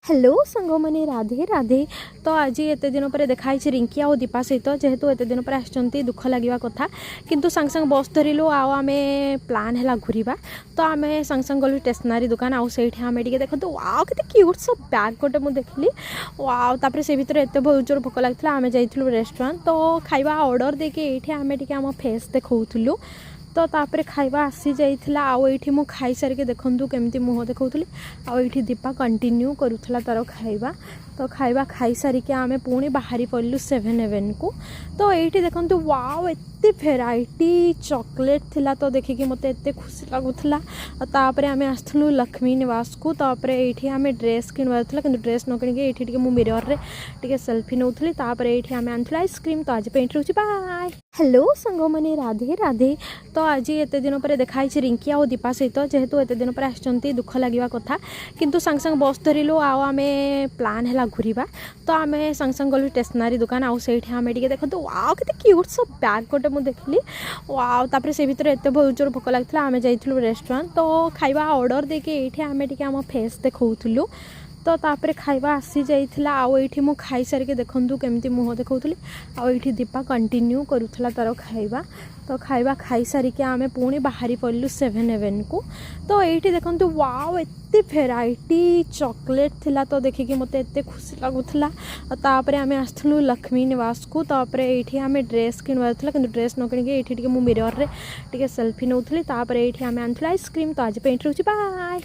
Hello सांग मैंने राधे राधे। तो आज एत दिन पर देखाई रिंकी आ दीपा सहित जेहेतु एत दिन पर आसछंती दुख लगे कथा किंतु सांग सांग बस धरलु आम प्लान है घूरवा। तो आम सांग सांग गलु स्टेसनारी दुकान आम टे देखते वाओ के क्यूट सब बैग गोटे मुझे देखली वाओ। तापर से भितर एत बहुत जोर भोक लगे आम जाइलु रेस्टोरेंट तो खाଇବା ऑर्डर देके ये आम टे आम फेस देखौलु। तो तापर खाଇବା आसी जाइथिला आउ एठी मु खाई सारिके देखंतु केमती मुह देखौथली आउ एठी दीपा कंटिन्यू करूथला तार खाଇବା। तो खाଇବା खाई सारिके आमे पुणी बाहरी पड़लु 7-Eleven को। तो एठी देखंतु वाओ एते भेराइटी चॉकलेट थिला तो देखिकी मते एते खुशी लागुथला। तापर आमे आस्थलु लक्ष्मी निवास को। तापर एठी आमे ड्रेस किनवाथला किंतु ड्रेस न किनके एठी टिके मु मिरर रे टिके सेल्फी नउथली। तापर एठी आमे आनथला आइसक्रीम। तो आज पेंट रहउची बाय। हेलो सांग मैंने राधे राधे। तो आज एत दिन पर देखाई रिंकी आ दीपा सहित जेहेतु एत दिन पर आसछंती दुख लगे कथा किंतु सांग सांग बस धरलु आम प्लान है घूरवा। तो आम सांग सांग गलु स्टेसनारी दुकान आम टे देखते वाओ के क्यूट सब बैग गोटे मुझे देखली वाओ। तापर से भितर एत बहुत जोर भोक लगे आम जाइलु रेस्टोरेंट तो खाଇବା ऑर्डर देके ये आम टे आम फेस देखौलु। तो तापर खाଇବା आसी जाइथिला आउ एठी मु खाई सारिके देखंतु केमती मुह देखौथली आउ एठी दीपा कंटिन्यू करूथला तार खाଇବା। तो खाଇବା खाई सारिके आमे पुणी बाहरी पड़लु 7-Eleven को। तो एठी देखंतु वाओ एते भेराइटी चॉकलेट थिला तो देखिकी मते एते खुशी लागुथला। तापर आमे आस्थलु लक्ष्मी निवास को। तापर एठी आमे ड्रेस किनवाथला किंतु ड्रेस न किनके एठी टिके मु मिरर रे टिके सेल्फी नउथली। तापर एठी आमे आनथला आइसक्रीम। तो आज पेंट रहउची बाय।